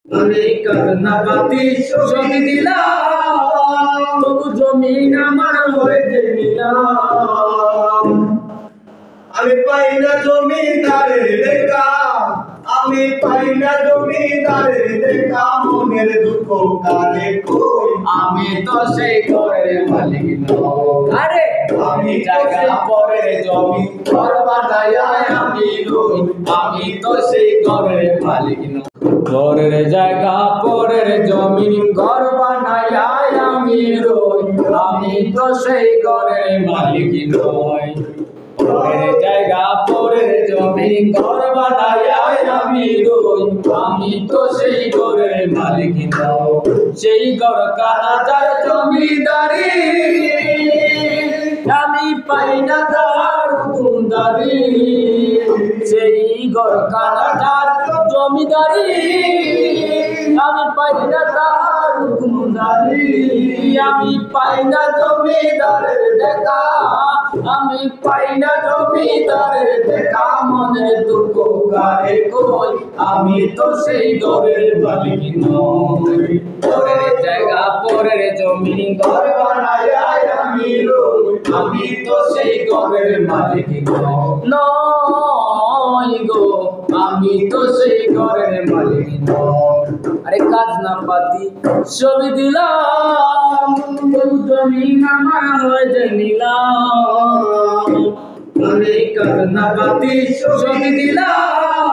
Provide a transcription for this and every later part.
আমি কান্না পাতি জমি দিলাম, তবু জমিন আমার হয়ে নিলাম। আমি পাই না জমিদারের দেখা, আমি পাই না জমিদারের দেখা, মনের দুঃখ কারে কই, আমি তো সেই ঘরের মালিক নই। আরে আমি জায়গা পরের জমি ঘর বানায় আমি রই, আমি তো সেই ঘরের মালিক নই। ঘরের জায়গা পরের জমি ঘর বানায় আমি রই, আমি তো সেই ঘরের মালিক নই। ঘরের জায়গা পরের জমি ঘর বানায় আমি রই, আমি তো সেই ঘরের মালিক নই। সেই ঘর কানা যার জমিদারি, আমি পাই না তার হুকুমদারি। সেই ঘর কানা যার জমিদারি, আমি পাই না তার হুকুমদারি। আমি পাই না জমিদারের দেখা, আমি পাই না জমিদারের দেখা, মনের দুঃখ কারে কই, আমি তো সেই ঘরের মালিক নই। ঘরের জায়গা পরের জমি ঘর বানায় আমি রই, আমি তো সেই ঘরের মালিক নই গো, আমি তো সেই ঘরের মালিক নই। আরে কাজ না পাতি ছবি দিলাম, জমিন আমার হয়ে নিলাম। আমি কাজ না পাতি ছবি দিলাম,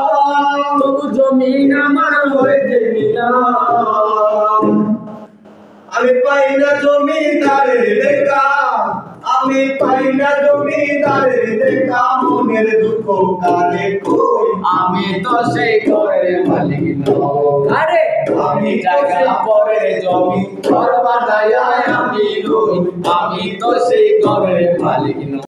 তবু জমিন আমার হয়ে নিলাম। আমি পাই না জমিদারের দেখা, আমি পাই না জমিদারের দেখা, মনের দুঃখ কারে কই, আমি তো সেই ঘরের মালিক নই। আরে আমি জায়গা পরের জমি ঘর বানায় আমি রই, আমি তো সেই ঘরের মালিক নই।